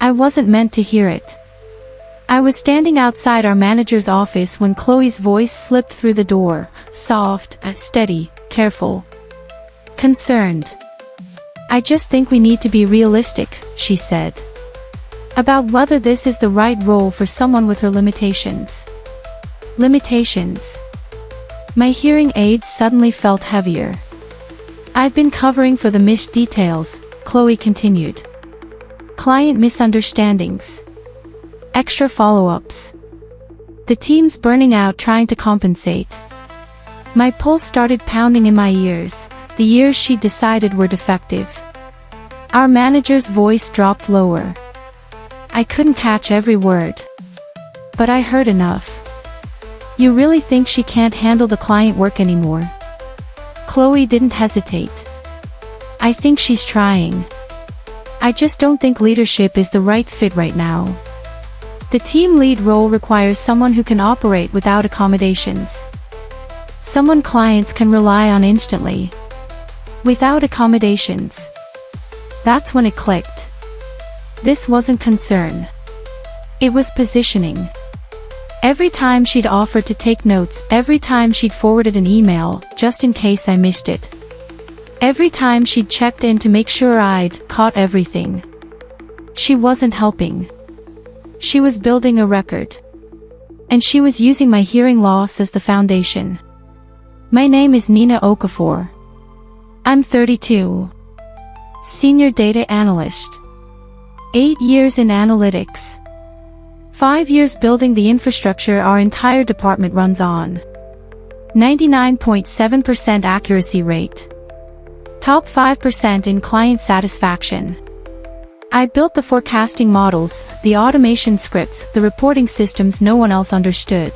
I wasn't meant to hear it. I was standing outside our manager's office when Chloe's voice slipped through the door, soft, steady, careful. Concerned. "I just think we need to be realistic," she said. "About whether this is the right role for someone with her limitations." Limitations. My hearing aids suddenly felt heavier. "I've been covering for the missed details," Chloe continued. "Client misunderstandings. Extra follow-ups. The team's burning out trying to compensate." My pulse started pounding in my ears, the ears she'd decided were defective. Our manager's voice dropped lower. I couldn't catch every word. But I heard enough. "You really think she can't handle the client work anymore?" Chloe didn't hesitate. "I think she's trying. I just don't think leadership is the right fit right now. The team lead role requires someone who can operate without accommodations. Someone clients can rely on instantly. Without accommodations." That's when it clicked. This wasn't concern. It was positioning. Every time she'd offered to take notes, every time she'd forwarded an email, just in case I missed it. Every time she'd checked in to make sure I'd caught everything. She wasn't helping. She was building a record. And she was using my hearing loss as the foundation. My name is Nina Okafor. I'm 32. Senior data analyst. 8 years in analytics. 5 years building the infrastructure our entire department runs on. 99.7% accuracy rate. Top 5% in client satisfaction. I built the forecasting models, the automation scripts, the reporting systems no one else understood.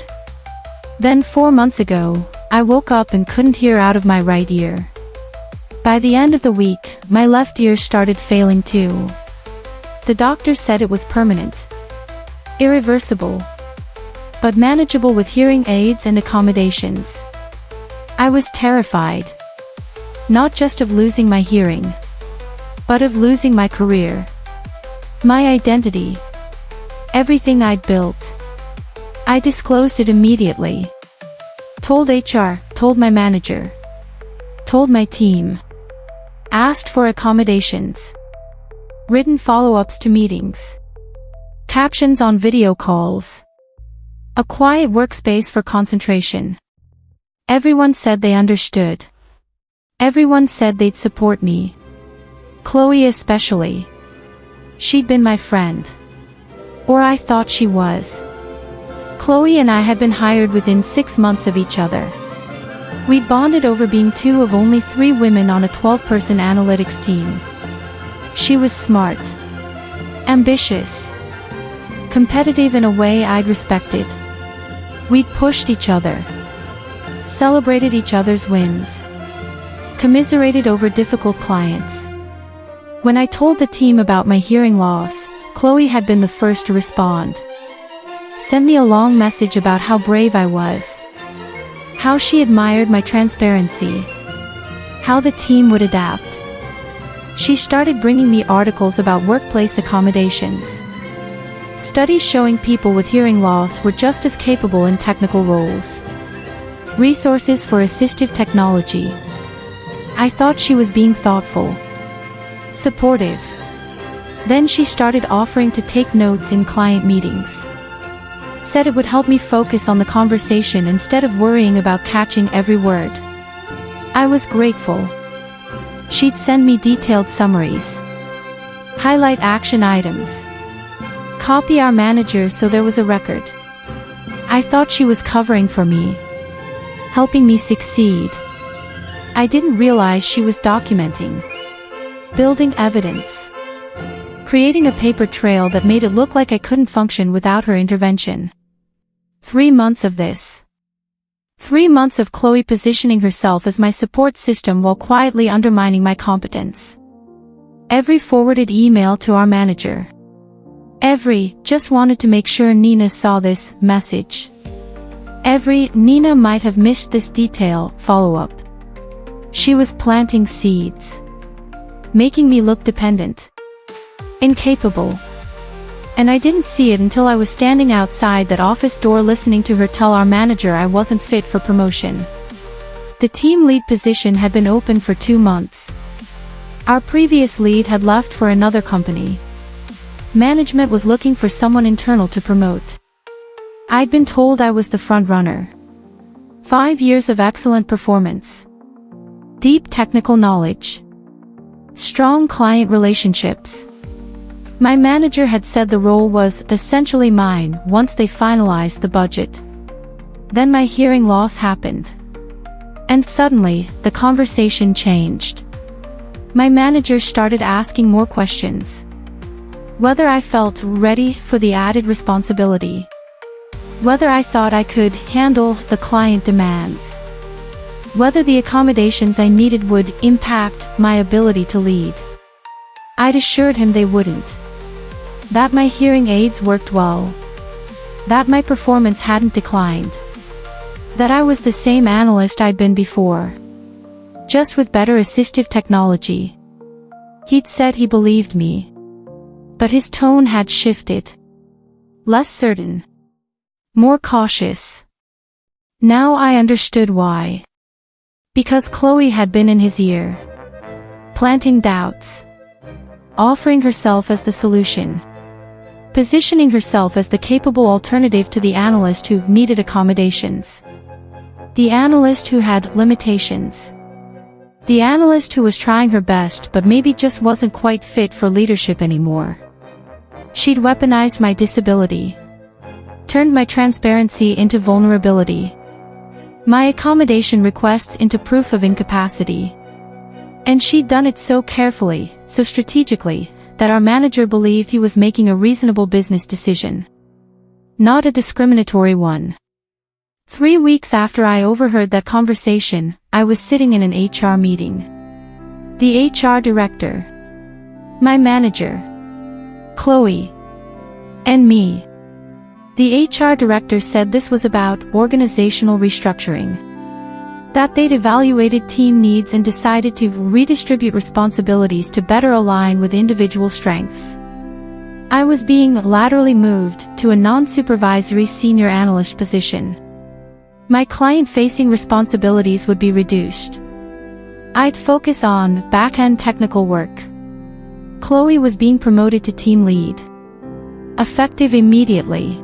Then 4 months ago, I woke up and couldn't hear out of my right ear. By the end of the week, my left ear started failing too. The doctor said it was permanent. Irreversible. But manageable with hearing aids and accommodations. I was terrified. Not just of losing my hearing, but of losing my career. My identity. Everything I'd built. I disclosed it immediately. Told HR, told my manager. Told my team. Asked for accommodations. Written follow-ups to meetings. Captions on video calls. A quiet workspace for concentration. Everyone said they understood. Everyone said they'd support me. Chloe especially. She'd been my friend. Or I thought she was. Chloe and I had been hired within 6 months of each other. We'd bonded over being 2 of only 3 women on a 12-person analytics team. She was smart. Ambitious. Competitive in a way I'd respected. We'd pushed each other. Celebrated each other's wins. Commiserated over difficult clients. When I told the team about my hearing loss, Chloe had been the first to respond. Sent me a long message about how brave I was. How she admired my transparency. How the team would adapt. She started bringing me articles about workplace accommodations. Studies showing people with hearing loss were just as capable in technical roles. Resources for assistive technology. I thought she was being thoughtful. Supportive. Then she started offering to take notes in client meetings. Said it would help me focus on the conversation instead of worrying about catching every word. I was grateful. She'd send me detailed summaries. Highlight action items. Copy our manager so there was a record. I thought she was covering for me. Helping me succeed. I didn't realize she was documenting. Building evidence. Creating a paper trail that made it look like I couldn't function without her intervention. 3 months of this. 3 months of Chloe positioning herself as my support system while quietly undermining my competence. Every forwarded email to our manager. Every, just wanted to make sure Nina saw this, message. Every, Nina might have missed this detail, follow-up. She was planting seeds. Making me look dependent. Incapable. And I didn't see it until I was standing outside that office door listening to her tell our manager I wasn't fit for promotion. The team lead position had been open for 2 months. Our previous lead had left for another company. Management was looking for someone internal to promote. I'd been told I was the front runner. 5 years of excellent performance. Deep technical knowledge. Strong client relationships. My manager had said the role was essentially mine once they finalized the budget. Then my hearing loss happened. And suddenly, the conversation changed. My manager started asking more questions. Whether I felt ready for the added responsibility. Whether I thought I could handle the client demands. Whether the accommodations I needed would impact my ability to lead. I'd assured him they wouldn't. That my hearing aids worked well. That my performance hadn't declined. That I was the same analyst I'd been before. Just with better assistive technology. He'd said he believed me. But his tone had shifted. Less certain. More cautious. Now I understood why. Because Chloe had been in his ear. Planting doubts. Offering herself as the solution. Positioning herself as the capable alternative to the analyst who needed accommodations. The analyst who had limitations. The analyst who was trying her best but maybe just wasn't quite fit for leadership anymore. She'd weaponized my disability. Turned my transparency into vulnerability. My accommodation requests into proof of incapacity. And she'd done it so carefully, so strategically, that our manager believed he was making a reasonable business decision. Not a discriminatory one. 3 weeks after I overheard that conversation, I was sitting in an HR meeting. The HR director. My manager. Chloe. And me. The HR director said this was about organizational restructuring. That they'd evaluated team needs and decided to redistribute responsibilities to better align with individual strengths. I was being laterally moved to a non-supervisory senior analyst position. My client-facing responsibilities would be reduced. I'd focus on back-end technical work. Chloe was being promoted to team lead. Effective immediately.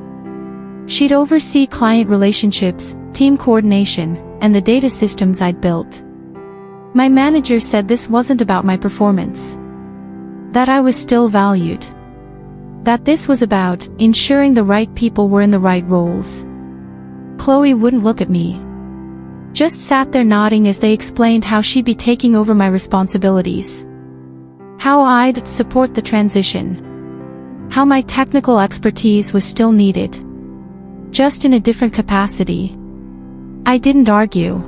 She'd oversee client relationships, team coordination, and the data systems I'd built. My manager said this wasn't about my performance. That I was still valued. That this was about ensuring the right people were in the right roles. Chloe wouldn't look at me. Just sat there nodding as they explained how she'd be taking over my responsibilities. How I'd support the transition. How my technical expertise was still needed. Just in a different capacity. I didn't argue.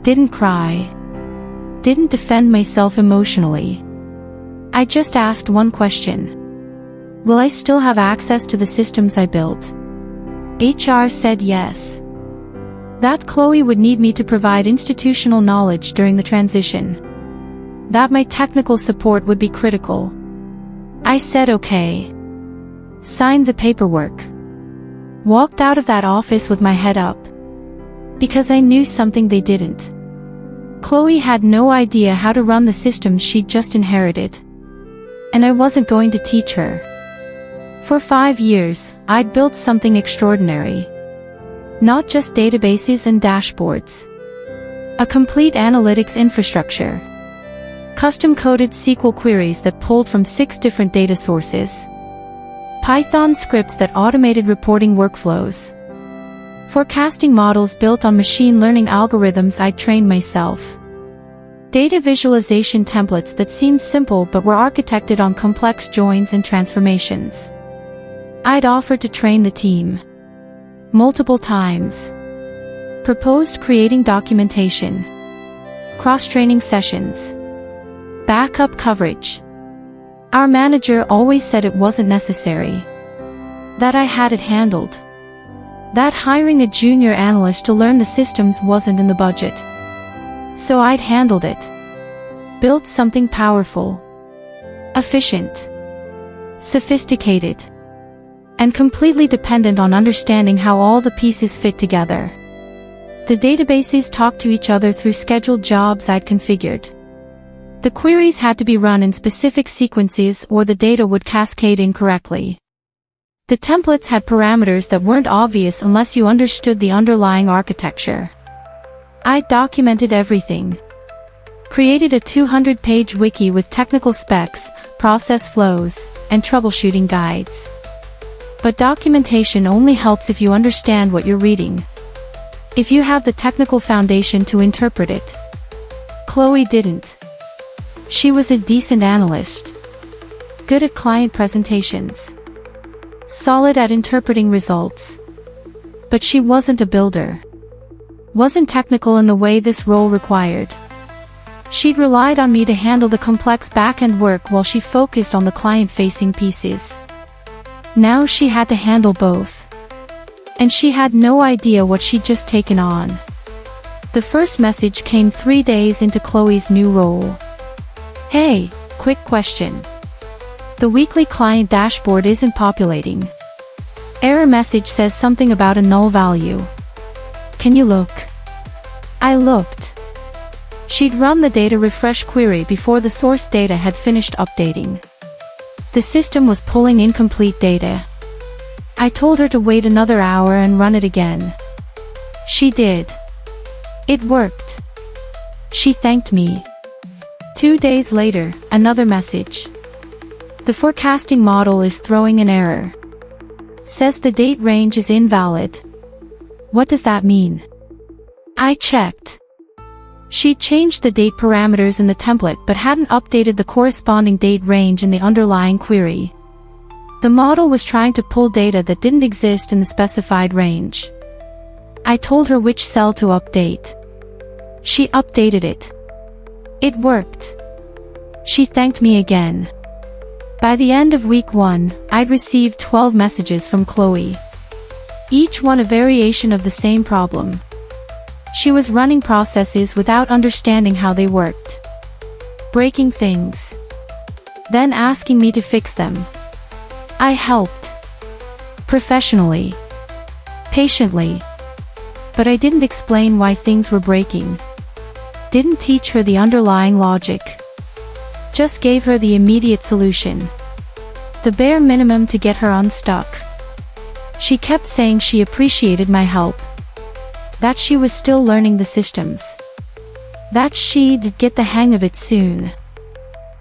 Didn't cry. Didn't defend myself emotionally. I just asked one question. Will I still have access to the systems I built? HR said yes. That Chloe would need me to provide institutional knowledge during the transition. That my technical support would be critical. I said okay. Signed the paperwork. Walked out of that office with my head up. Because I knew something they didn't. Chloe had no idea how to run the systems she'd just inherited. And I wasn't going to teach her. For 5 years, I'd built something extraordinary. Not just databases and dashboards. A complete analytics infrastructure. Custom-coded SQL queries that pulled from 6 different data sources. Python scripts that automated reporting workflows. Forecasting models built on machine learning algorithms I'd trained myself. Data visualization templates that seemed simple but were architected on complex joins and transformations. I'd offered to train the team. Multiple times. Proposed creating documentation. Cross-training sessions. Backup coverage. Our manager always said it wasn't necessary. That I had it handled. That hiring a junior analyst to learn the systems wasn't in the budget. So I'd handled it. Built something powerful. Efficient. Sophisticated. and completely dependent on understanding how all the pieces fit together. The databases talked to each other through scheduled jobs I'd configured. The queries had to be run in specific sequences or the data would cascade incorrectly. The templates had parameters that weren't obvious unless you understood the underlying architecture. I documented everything. Created a 200-page wiki with technical specs, process flows, and troubleshooting guides. But documentation only helps if you understand what you're reading. If you have the technical foundation to interpret it. Chloe didn't. She was a decent analyst. Good at client presentations. Solid at interpreting results. But she wasn't a builder. Wasn't technical in the way this role required. She'd relied on me to handle the complex back-end work while she focused on the client-facing pieces. Now she had to handle both. And she had no idea what she'd just taken on. The first message came 3 days into Chloe's new role. Hey, quick question. The weekly client dashboard isn't populating. Error message says something about a null value. Can you look? I looked. She'd run the data refresh query before the source data had finished updating. The system was pulling incomplete data. I told her to wait another hour and run it again. She did. It worked. She thanked me. 2 days later, another message. The forecasting model is throwing an error. Says the date range is invalid. What does that mean? I checked. She'd changed the date parameters in the template but hadn't updated the corresponding date range in the underlying query. The model was trying to pull data that didn't exist in the specified range. I told her which cell to update. She updated it. It worked. She thanked me again. By the end of week 1, I'd received 12 messages from Chloe. Each one a variation of the same problem. She was running processes without understanding how they worked. Breaking things. Then asking me to fix them. I helped. Professionally. Patiently. But I didn't explain why things were breaking. Didn't teach her the underlying logic. Just gave her the immediate solution. The bare minimum to get her unstuck. She kept saying she appreciated my help. That she was still learning the systems. That she'd get the hang of it soon.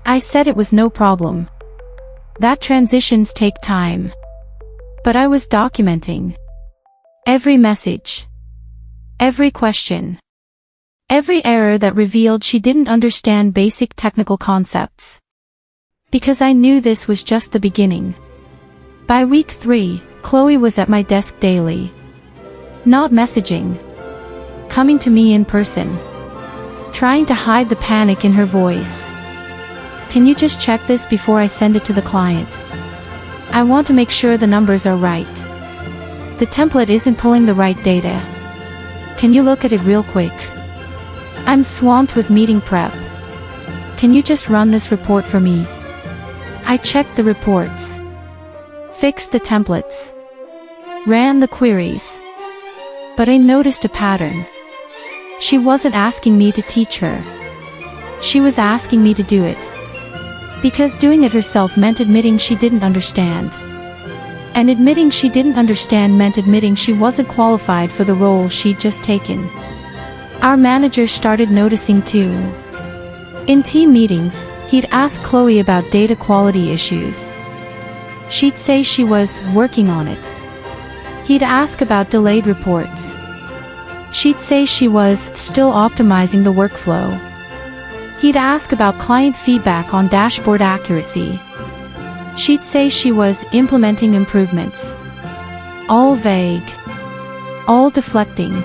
I said it was no problem. That transitions take time. But I was documenting. Every message. Every question. Every error that revealed she didn't understand basic technical concepts. Because I knew this was just the beginning. By week 3, Chloe was at my desk daily. Not messaging. Coming to me in person. Trying to hide the panic in her voice. Can you just check this before I send it to the client? I want to make sure the numbers are right. The template isn't pulling the right data. Can you look at it real quick? I'm swamped with meeting prep. Can you just run this report for me? I checked the reports. Fixed the templates. Ran the queries. But I noticed a pattern. She wasn't asking me to teach her. She was asking me to do it. Because doing it herself meant admitting she didn't understand. And admitting she didn't understand meant admitting she wasn't qualified for the role she'd just taken. Our manager started noticing too. In team meetings, he'd ask Chloe about data quality issues. She'd say she was working on it. He'd ask about delayed reports. She'd say she was still optimizing the workflow. He'd ask about client feedback on dashboard accuracy. She'd say she was implementing improvements. All vague. All deflecting.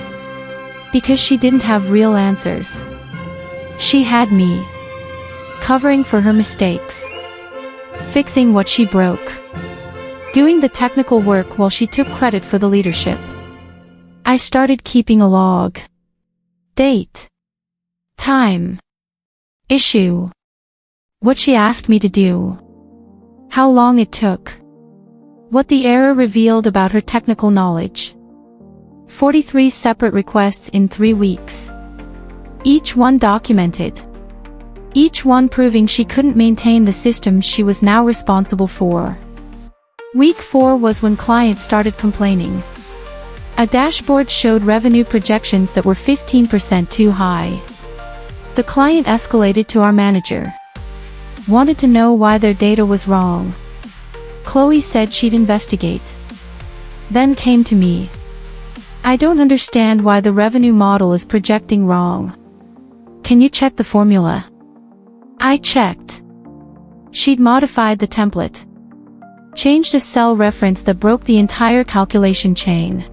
Because she didn't have real answers. She had me. Covering for her mistakes. Fixing what she broke. Doing the technical work while she took credit for the leadership. I started keeping a log. Date. Time. Issue. What she asked me to do. How long it took. What the error revealed about her technical knowledge. 43 separate requests in 3 weeks. Each one documented. Each one proving she couldn't maintain the systems she was now responsible for. Week 4 was when clients started complaining. A dashboard showed revenue projections that were 15% too high. The client escalated to our manager. Wanted to know why their data was wrong. Chloe said she'd investigate. Then came to me. I don't understand why the revenue model is projecting wrong. Can you check the formula? I checked. She'd modified the template. Changed a cell reference that broke the entire calculation chain.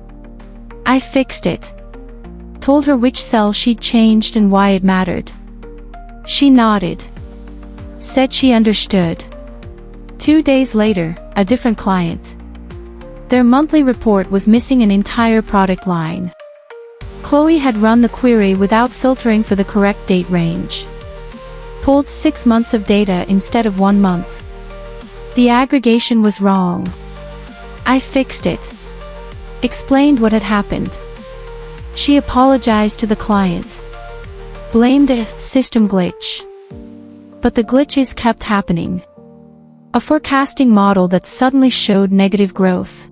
I fixed it. Told her which cell she'd changed and why it mattered. She nodded. Said she understood. 2 days later, a different client. Their monthly report was missing an entire product line. Chloe had run the query without filtering for the correct date range. Pulled 6 months of data instead of 1 month. The aggregation was wrong. I fixed it. Explained what had happened. She apologized to the client. Blamed a system glitch. But the glitches kept happening. A forecasting model that suddenly showed negative growth.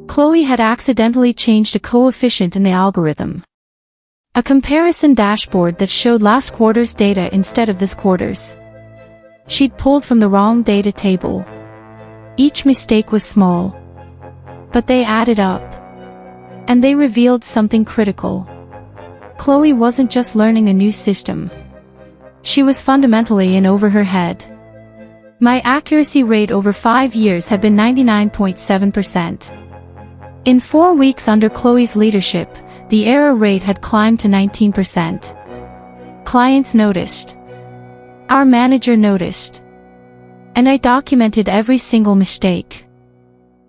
Chloe had accidentally changed a coefficient in the algorithm. A comparison dashboard that showed last quarter's data instead of this quarter's. She'd pulled from the wrong data table. Each mistake was small. But they added up. And they revealed something critical. Chloe wasn't just learning a new system. She was fundamentally in over her head. My accuracy rate over 5 years had been 99.7%. In 4 weeks under Chloe's leadership, the error rate had climbed to 19%. Clients noticed. Our manager noticed. And I documented every single mistake.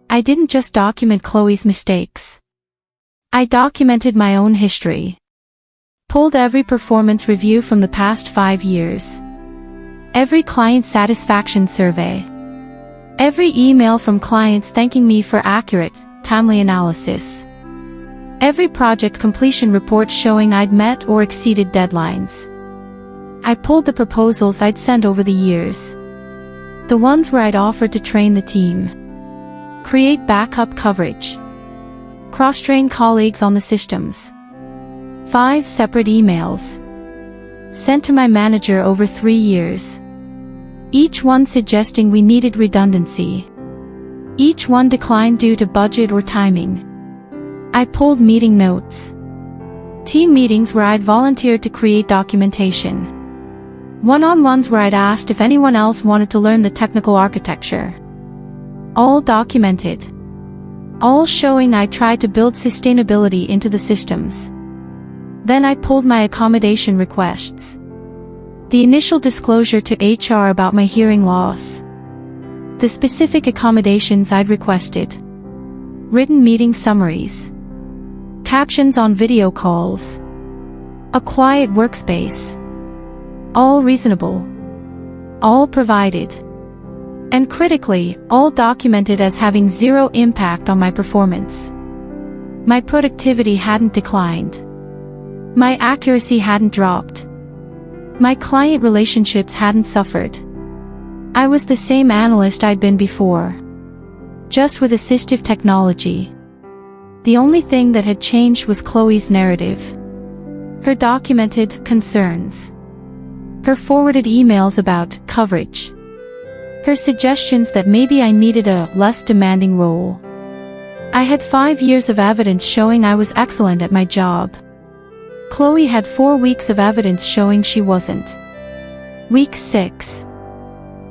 I didn't just document Chloe's mistakes. I documented my own history. Pulled every performance review from the past 5 years. Every client satisfaction survey. Every email from clients thanking me for accurate, timely analysis. Every project completion report showing I'd met or exceeded deadlines. I pulled the proposals I'd sent over the years. The ones where I'd offered to train the team. Create backup coverage. Cross-train colleagues on the systems. 5 separate emails. Sent to my manager over 3 years. Each one suggesting we needed redundancy. Each one declined due to budget or timing. I pulled meeting notes. Team meetings where I'd volunteered to create documentation. One-on-ones where I'd asked if anyone else wanted to learn the technical architecture. All documented. All showing I tried to build sustainability into the systems. Then I pulled my accommodation requests. The initial disclosure to HR about my hearing loss. The specific accommodations I'd requested. Written meeting summaries. Captions on video calls. A quiet workspace. All reasonable. All provided. And critically, all documented as having zero impact on my performance. My productivity hadn't declined. My accuracy hadn't dropped. My client relationships hadn't suffered. I was the same analyst I'd been before. Just with assistive technology. The only thing that had changed was Chloe's narrative. Her documented concerns. Her forwarded emails about coverage. Her suggestions that maybe I needed a less demanding role. I had 5 years of evidence showing I was excellent at my job. Chloe had 4 weeks of evidence showing she wasn't. Week 6.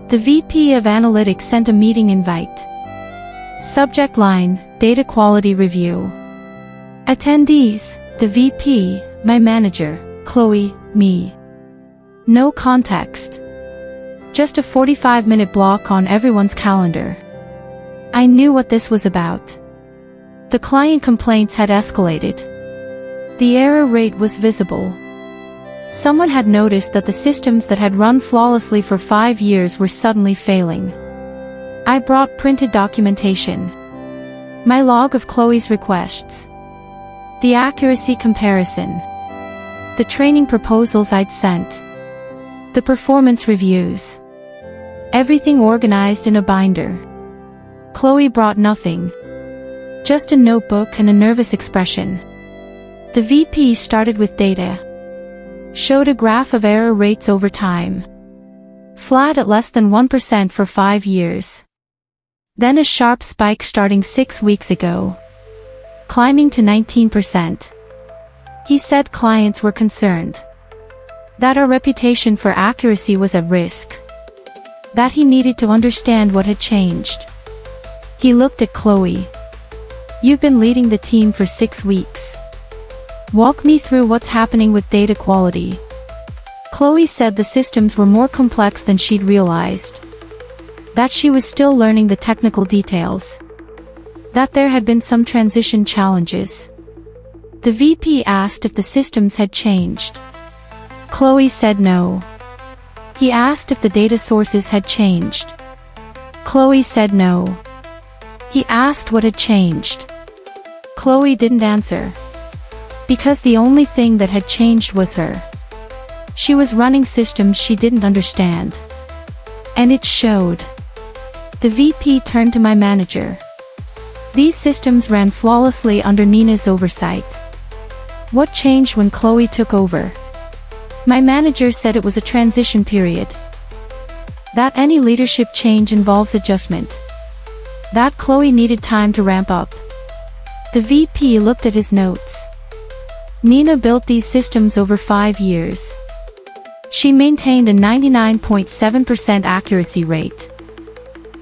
The VP of Analytics sent a meeting invite. Subject line, Data Quality Review. Attendees, the VP, my manager, Chloe, me. No context. Just a 45-minute block on everyone's calendar. I knew what this was about. The client complaints had escalated. The error rate was visible. Someone had noticed that the systems that had run flawlessly for 5 years were suddenly failing. I brought printed documentation. My log of Chloe's requests. The accuracy comparison. The training proposals I'd sent. The performance reviews. Everything organized in a binder. Chloe brought nothing. Just a notebook and a nervous expression. The VP started with data. Showed a graph of error rates over time. Flat at less than 1% for 5 years. Then a sharp spike starting 6 weeks ago. Climbing to 19%. He said clients were concerned. That our reputation for accuracy was at risk. That he needed to understand what had changed. He looked at Chloe. You've been leading the team for 6 weeks. Walk me through what's happening with data quality. Chloe said the systems were more complex than she'd realized. That she was still learning the technical details. That there had been some transition challenges. The VP asked if the systems had changed. Chloe said no. He asked if the data sources had changed. Chloe said no. He asked what had changed. Chloe didn't answer. Because the only thing that had changed was her. She was running systems she didn't understand. And it showed. The VP turned to my manager. These systems ran flawlessly under Nina's oversight. What changed when Chloe took over? My manager said it was a transition period. That any leadership change involves adjustment. That Chloe needed time to ramp up. The VP looked at his notes. Nina built these systems over 5 years. She maintained a 99.7% accuracy rate.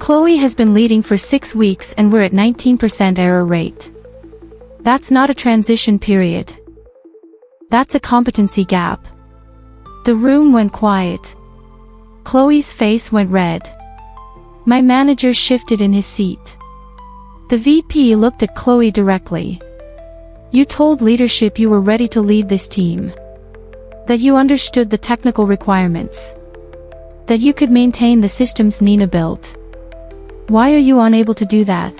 Chloe has been leading for 6 weeks and we're at 19% error rate. That's not a transition period. That's a competency gap. The room went quiet. Chloe's face went red. My manager shifted in his seat. The VP looked at Chloe directly. You told leadership you were ready to lead this team. That you understood the technical requirements. That you could maintain the systems Nina built. Why are you unable to do that?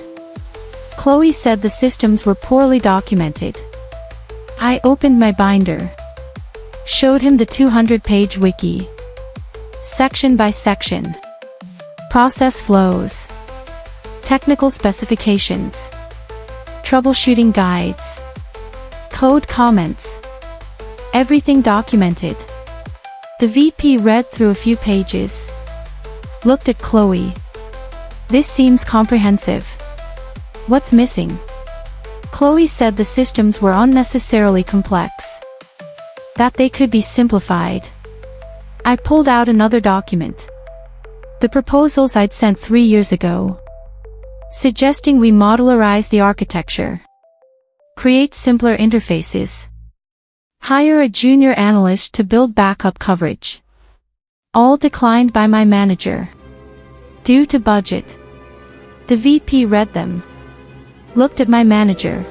Chloe said the systems were poorly documented. I opened my binder. Showed him the 200-page wiki. Section by section. Process flows. Technical specifications. Troubleshooting guides. Code comments. Everything documented. The VP read through a few pages. Looked at Chloe. This seems comprehensive. What's missing? Chloe said the systems were unnecessarily complex. That they could be simplified. I pulled out another document. The proposals I'd sent 3 years ago. Suggesting we modularize the architecture. Create simpler interfaces. Hire a junior analyst to build backup coverage. All declined by my manager. Due to budget. The VP read them. Looked at my manager.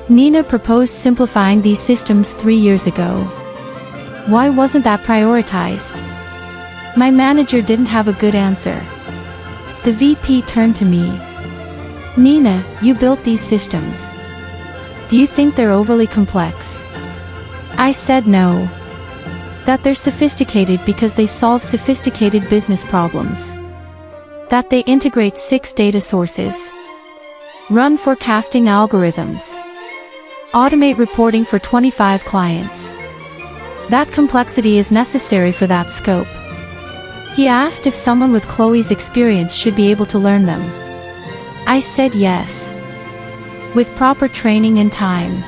Nina proposed simplifying these systems 3 years ago. Why wasn't that prioritized? My manager didn't have a good answer. The VP turned to me. Nina, you built these systems. Do you think they're overly complex? I said no. That they're sophisticated because they solve sophisticated business problems. That they integrate 6 data sources. Run forecasting algorithms. Automate reporting for 25 clients. That complexity is necessary for that scope. He asked if someone with Chloe's experience should be able to learn them. I said yes. With proper training and time.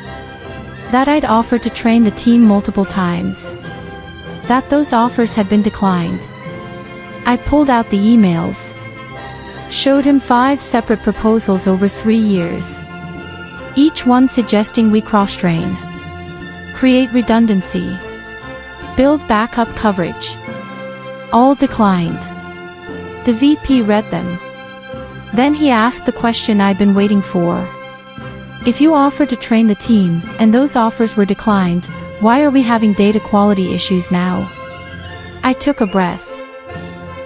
That I'd offered to train the team multiple times. That those offers had been declined. I pulled out the emails. Showed him 5 separate proposals over 3 years. Each one suggesting we cross-train. Create redundancy. Build backup coverage. All declined. The VP read them. Then he asked the question I'd been waiting for. If you offered to train the team, and those offers were declined, why are we having data quality issues now? I took a breath.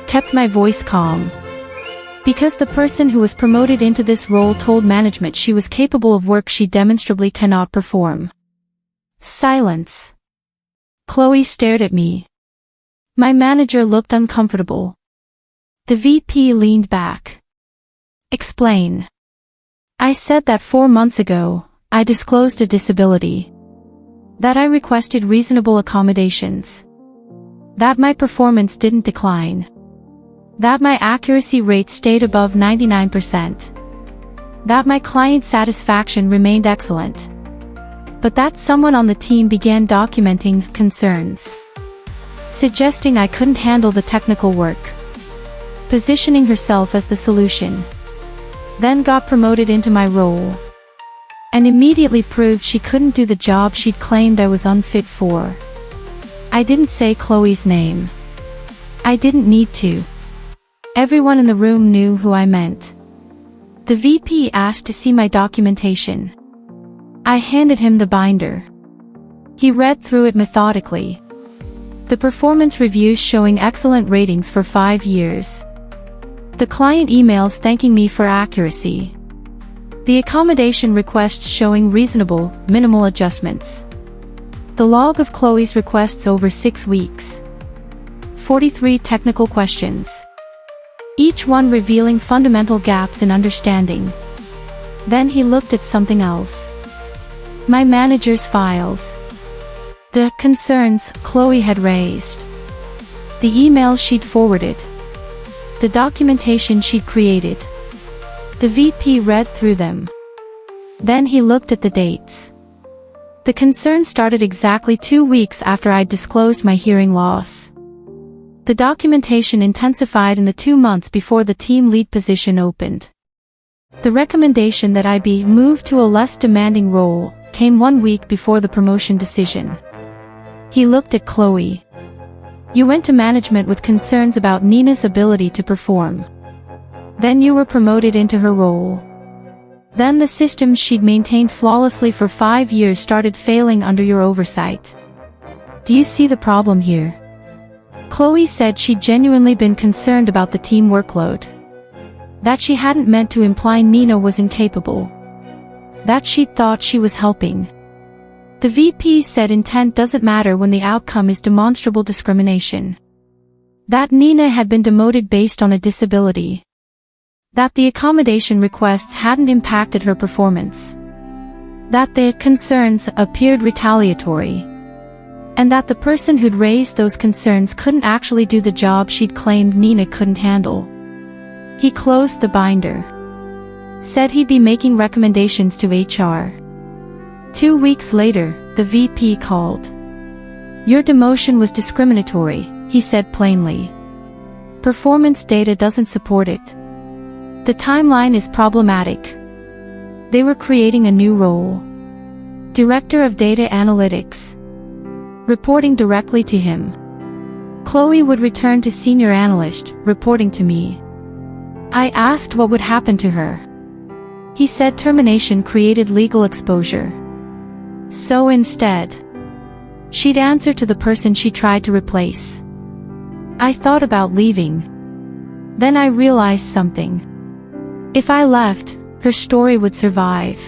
Kept my voice calm. Because the person who was promoted into this role told management she was capable of work she demonstrably cannot perform. Silence. Chloe stared at me. My manager looked uncomfortable. The VP leaned back. Explain. I said that 4 months ago, I disclosed a disability. That I requested reasonable accommodations. That my performance didn't decline. That my accuracy rate stayed above 99%. That my client satisfaction remained excellent. But that someone on the team began documenting concerns. Suggesting I couldn't handle the technical work. Positioning herself as the solution. Then got promoted into my role. And immediately proved she couldn't do the job she'd claimed I was unfit for. I didn't say Chloe's name. I didn't need to. Everyone in the room knew who I meant. The VP asked to see my documentation. I handed him the binder. He read through it methodically. The performance reviews showing excellent ratings for 5 years. The client emails thanking me for accuracy. The accommodation requests showing reasonable, minimal adjustments. The log of Chloe's requests over 6 weeks. 43 technical questions. Each one revealing fundamental gaps in understanding. Then he looked at something else. My manager's files. The concerns Chloe had raised. The emails she'd forwarded. The documentation she'd created. The VP read through them. Then he looked at the dates. The concern started exactly 2 weeks after I'd disclosed my hearing loss. The documentation intensified in the 2 months before the team lead position opened. The recommendation that I be moved to a less demanding role came 1 week before the promotion decision. He looked at Chloe. You went to management with concerns about Nina's ability to perform. Then you were promoted into her role. Then the systems she'd maintained flawlessly for 5 years started failing under your oversight. Do you see the problem here? Chloe said she'd genuinely been concerned about the team workload. That she hadn't meant to imply Nina was incapable. That she'd thought she was helping. The VP said intent doesn't matter when the outcome is demonstrable discrimination. That Nina had been demoted based on a disability. That the accommodation requests hadn't impacted her performance. That the concerns appeared retaliatory. And that the person who'd raised those concerns couldn't actually do the job she'd claimed Nina couldn't handle. He closed the binder. Said he'd be making recommendations to HR. 2 weeks later, the VP called. Your demotion was discriminatory, he said plainly. Performance data doesn't support it. The timeline is problematic. They were creating a new role. Director of Data Analytics. Reporting directly to him. Chloe would return to senior analyst, reporting to me. I asked what would happen to her. He said termination created legal exposure. So instead, she'd answer to the person she tried to replace. I thought about leaving. Then I realized something. If I left, her story would survive.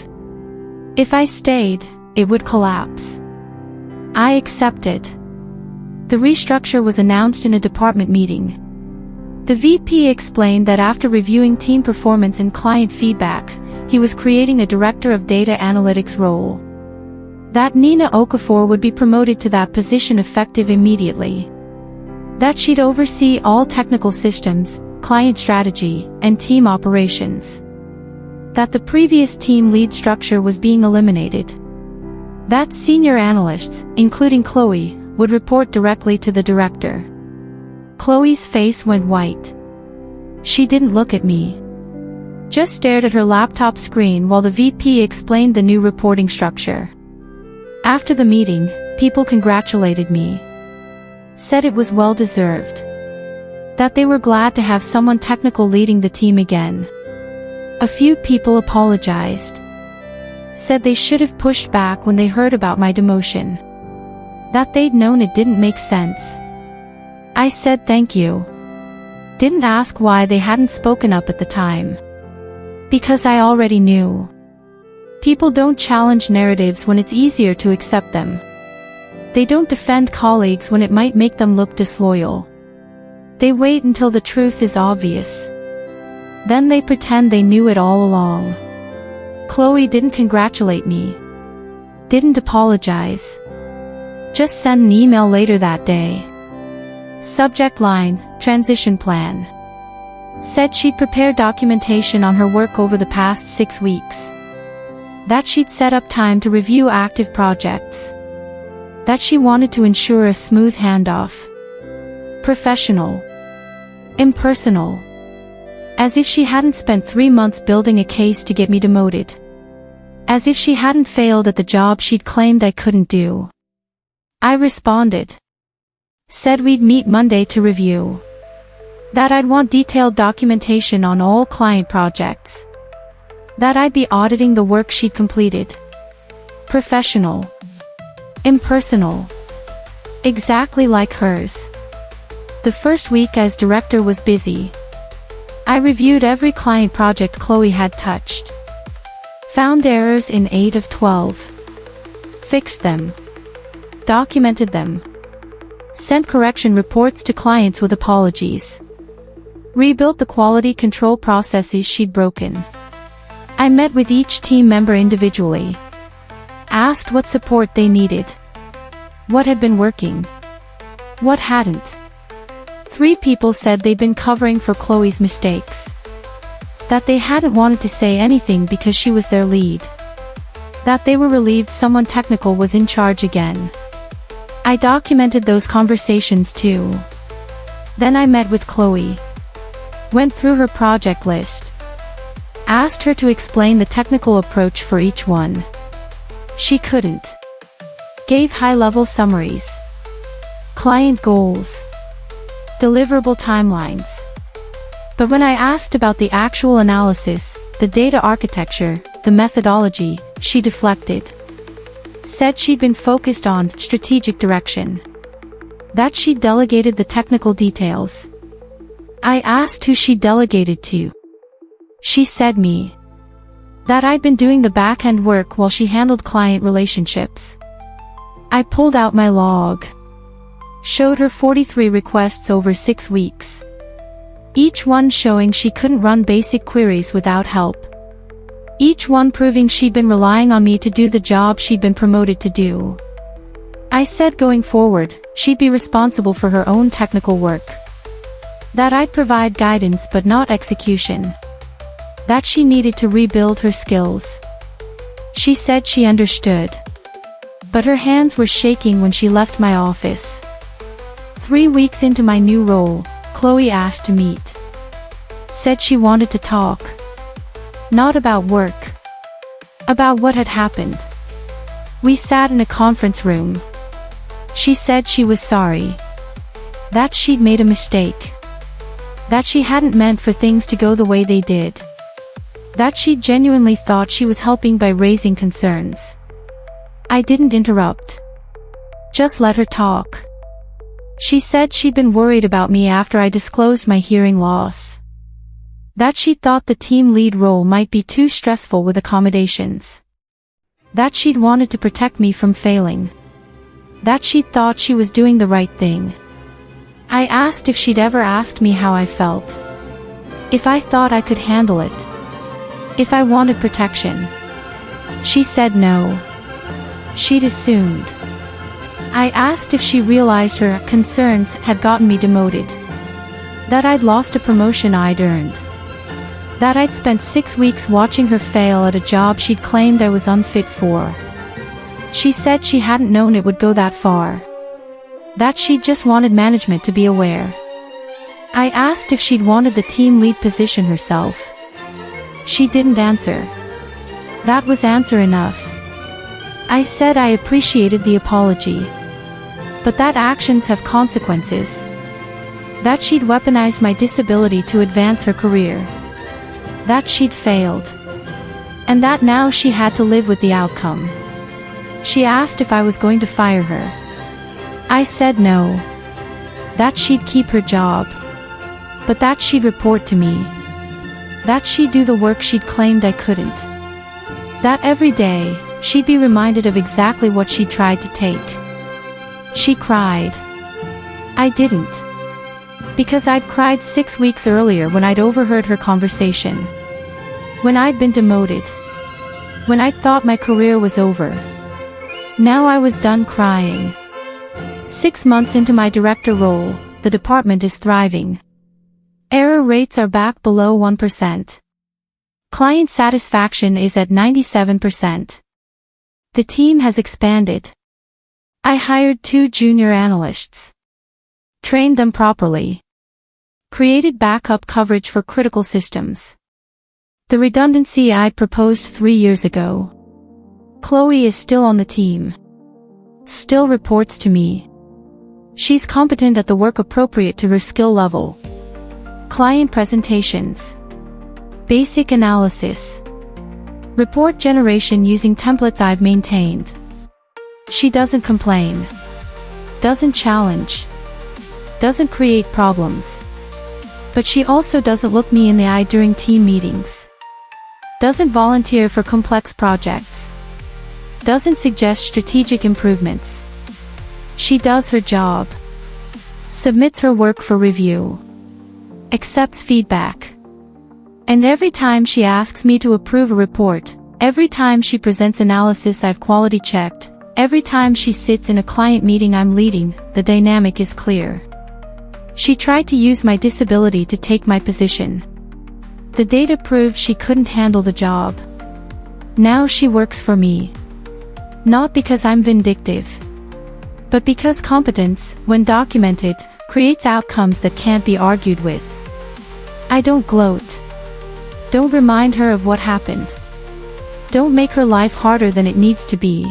If I stayed, it would collapse. I accepted. The restructure was announced in a department meeting. The VP explained that after reviewing team performance and client feedback, he was creating a director of data analytics role. That Nina Okafor would be promoted to that position effective immediately. That she'd oversee all technical systems, client strategy, and team operations. That the previous team lead structure was being eliminated. That senior analysts, including Chloe, would report directly to the director. Chloe's face went white. She didn't look at me. Just stared at her laptop screen while the VP explained the new reporting structure. After the meeting, people congratulated me. Said it was well deserved. That they were glad to have someone technical leading the team again. A few people apologized. Said they should have pushed back when they heard about my demotion. That they'd known it didn't make sense. I said thank you. Didn't ask why they hadn't spoken up at the time. Because I already knew. People don't challenge narratives when it's easier to accept them. They don't defend colleagues when it might make them look disloyal. They wait until the truth is obvious. Then they pretend they knew it all along. Chloe didn't congratulate me. Didn't apologize. Just sent an email later that day. Subject line, transition plan. Said she'd prepare documentation on her work over the past 6 weeks. That she'd set up time to review active projects. That she wanted to ensure a smooth handoff. Professional. Impersonal. As if she hadn't spent 3 months building a case to get me demoted. As if she hadn't failed at the job she'd claimed I couldn't do. I responded. Said we'd meet Monday to review. That I'd want detailed documentation on all client projects. That I'd be auditing the work she'd completed. Professional. Impersonal. Exactly like hers. The first week as director was busy. I reviewed every client project Chloe had touched. Found errors in 8 of 12. Fixed them. Documented them. Sent correction reports to clients with apologies. Rebuilt the quality control processes she'd broken. I met with each team member individually. Asked what support they needed. What had been working. What hadn't. 3 people said they'd been covering for Chloe's mistakes. That they hadn't wanted to say anything because she was their lead. That they were relieved someone technical was in charge again. I documented those conversations too. Then I met with Chloe. Went through her project list. Asked her to explain the technical approach for each one. She couldn't. Gave high-level summaries. Client goals. Deliverable timelines. But when I asked about the actual analysis, the data architecture, the methodology, she deflected. Said she'd been focused on strategic direction. That she'd delegated the technical details. I asked who she delegated to. She said me. That I'd been doing the back-end work while she handled client relationships. I pulled out my log. Showed her 43 requests over 6 weeks. Each one showing she couldn't run basic queries without help. Each one proving she'd been relying on me to do the job she'd been promoted to do. I said going forward, she'd be responsible for her own technical work. That I'd provide guidance but not execution. That she needed to rebuild her skills. She said she understood. But her hands were shaking when she left my office. 3 weeks into my new role, Chloe asked to meet. Said she wanted to talk. Not about work. About what had happened. We sat in a conference room. She said she was sorry. That she'd made a mistake. That she hadn't meant for things to go the way they did. That she genuinely thought she was helping by raising concerns. I didn't interrupt. Just let her talk. She said she'd been worried about me after I disclosed my hearing loss. That she thought the team lead role might be too stressful with accommodations. That she'd wanted to protect me from failing. That she thought she was doing the right thing. I asked if she'd ever asked me how I felt. If I thought I could handle it. If I wanted protection. She said no. She'd assumed. I asked if she realized her concerns had gotten me demoted. That I'd lost a promotion I'd earned. That I'd spent 6 weeks watching her fail at a job she'd claimed I was unfit for. She said she hadn't known it would go that far. That she just wanted management to be aware. I asked if she'd wanted the team lead position herself. She didn't answer. That was answer enough. I said I appreciated the apology. But that actions have consequences. That she'd weaponized my disability to advance her career. That she'd failed. And that now she had to live with the outcome. She asked if I was going to fire her. I said no. That she'd keep her job. But that she'd report to me. That she'd do the work she'd claimed I couldn't. That every day, she'd be reminded of exactly what she'd tried to take. She cried. I didn't. Because I'd cried 6 weeks earlier when I'd overheard her conversation. When I'd been demoted. When I'd thought my career was over. Now I was done crying. 6 months into my director role, the department is thriving. Error rates are back below 1%. Client satisfaction is at 97%. The team has expanded. I hired 2 junior analysts. Trained them properly. Created backup coverage for critical systems. The redundancy I'd proposed 3 years ago. Chloe is still on the team. Still reports to me. She's competent at the work appropriate to her skill level. Client presentations. Basic analysis. Report generation using templates I've maintained. She doesn't complain. Doesn't challenge. Doesn't create problems. But she also doesn't look me in the eye during team meetings. Doesn't volunteer for complex projects. Doesn't suggest strategic improvements. She does her job. Submits her work for review. Accepts feedback. And every time she asks me to approve a report, every time she presents analysis I've quality checked, every time she sits in a client meeting I'm leading, the dynamic is clear. She tried to use my disability to take my position. The data proved she couldn't handle the job. Now she works for me. Not because I'm vindictive. But because competence, when documented, creates outcomes that can't be argued with. I don't gloat. Don't remind her of what happened. Don't make her life harder than it needs to be.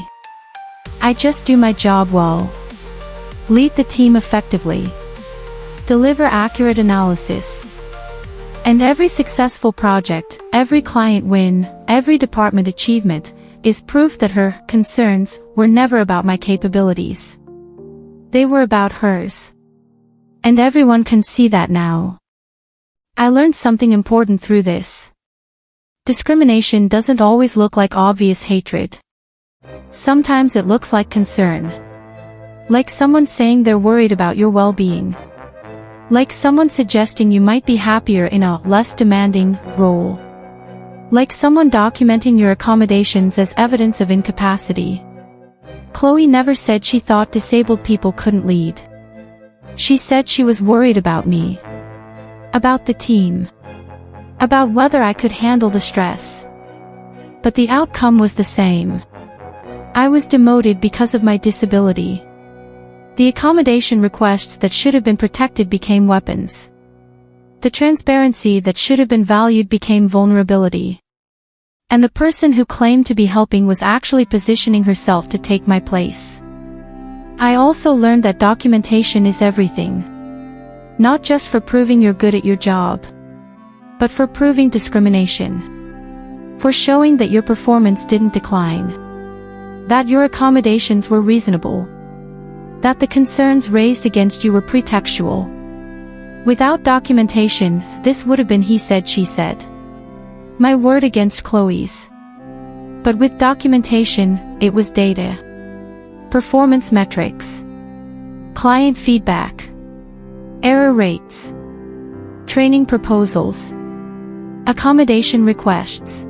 I just do my job well. Lead the team effectively. Deliver accurate analysis. And every successful project, every client win, every department achievement, is proof that her concerns were never about my capabilities. They were about hers. And everyone can see that now. I learned something important through this. Discrimination doesn't always look like obvious hatred. Sometimes it looks like concern. Like someone saying they're worried about your well-being. Like someone suggesting you might be happier in a less demanding role. Like someone documenting your accommodations as evidence of incapacity. Chloe never said she thought disabled people couldn't lead. She said she was worried about me. About the team. About whether I could handle the stress. But the outcome was the same. I was demoted because of my disability. The accommodation requests that should have been protected became weapons. The transparency that should have been valued became vulnerability. And the person who claimed to be helping was actually positioning herself to take my place. I also learned that documentation is everything. Not just for proving you're good at your job. But for proving discrimination. For showing that your performance didn't decline. That your accommodations were reasonable. That the concerns raised against you were pretextual. Without documentation, this would have been he said she said. My word against Chloe's. But with documentation, it was data. Performance metrics. Client feedback. Error rates. Training proposals. Accommodation requests.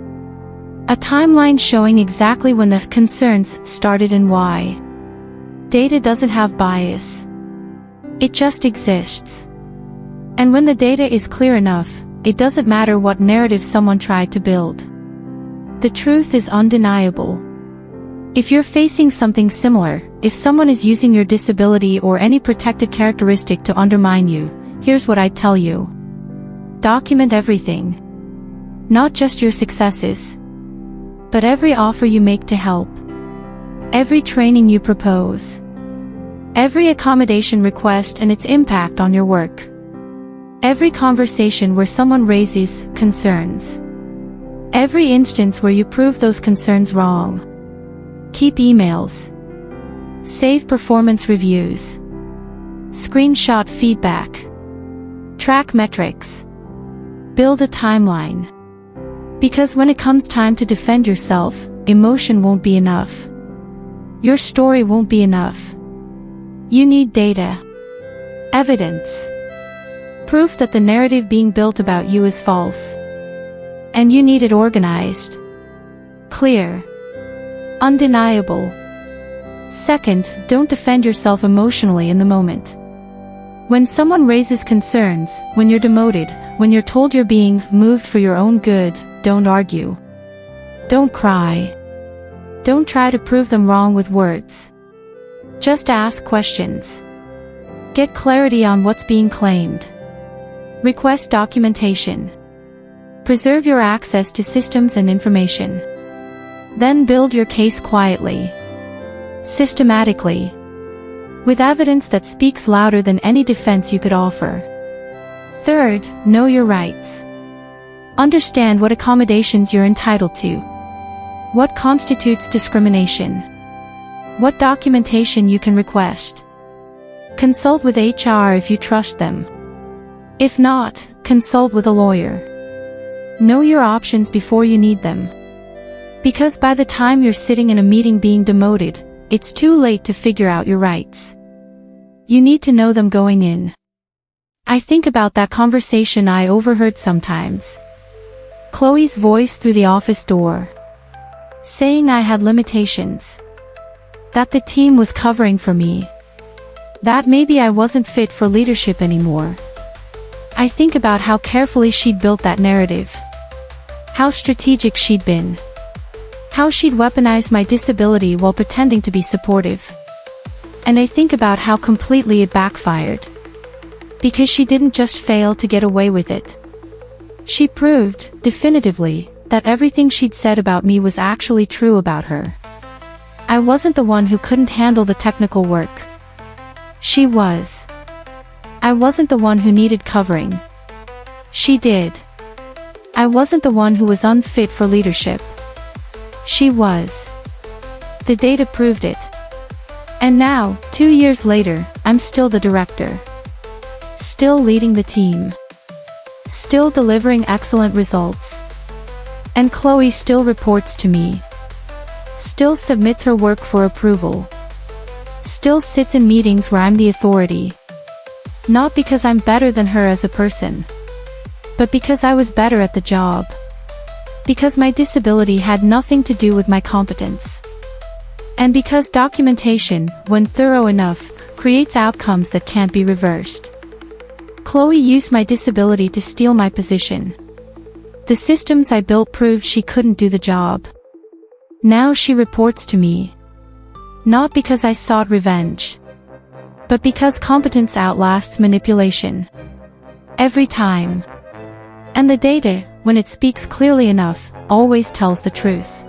A timeline showing exactly when the concerns started and why. Data doesn't have bias. It just exists. And when the data is clear enough, it doesn't matter what narrative someone tried to build. The truth is undeniable. If you're facing something similar, if someone is using your disability or any protected characteristic to undermine you, here's what I'd tell you. Document everything. Not just your successes. But every offer you make to help. Every training you propose. Every accommodation request and its impact on your work. Every conversation where someone raises concerns. Every instance where you prove those concerns wrong. Keep emails. Save performance reviews. Screenshot feedback. Track metrics. Build a timeline. Because when it comes time to defend yourself, emotion won't be enough. Your story won't be enough. You need data. Evidence. Proof that the narrative being built about you is false. And you need it organized. Clear. Undeniable. Second, don't defend yourself emotionally in the moment. When someone raises concerns, when you're demoted, when you're told you're being moved for your own good, don't argue. Don't cry. Don't try to prove them wrong with words. Just ask questions. Get clarity on what's being claimed. Request documentation. Preserve your access to systems and information. Then build your case quietly. Systematically. With evidence that speaks louder than any defense you could offer. Third, know your rights. Understand what accommodations you're entitled to. What constitutes discrimination. What documentation you can request. Consult with HR if you trust them. If not, consult with a lawyer. Know your options before you need them. Because by the time you're sitting in a meeting being demoted, it's too late to figure out your rights. You need to know them going in. I think about that conversation I overheard sometimes. Chloe's voice through the office door. Saying I had limitations. That the team was covering for me. That maybe I wasn't fit for leadership anymore. I think about how carefully she'd built that narrative. How strategic she'd been. How she'd weaponized my disability while pretending to be supportive. And I think about how completely it backfired. Because she didn't just fail to get away with it. She proved, definitively, that everything she'd said about me was actually true about her. I wasn't the one who couldn't handle the technical work. She was. I wasn't the one who needed covering. She did. I wasn't the one who was unfit for leadership. She was. The data proved it. And now, 2 years later, I'm still the director. Still leading the team. Still delivering excellent results. And Chloe still reports to me. Still submits her work for approval. Still sits in meetings where I'm the authority. Not because I'm better than her as a person. But because I was better at the job. Because my disability had nothing to do with my competence. And because documentation, when thorough enough, creates outcomes that can't be reversed. Chloe used my disability to steal my position. The systems I built proved she couldn't do the job. Now she reports to me. Not because I sought revenge. But because competence outlasts manipulation. Every time. And the data, when it speaks clearly enough, always tells the truth.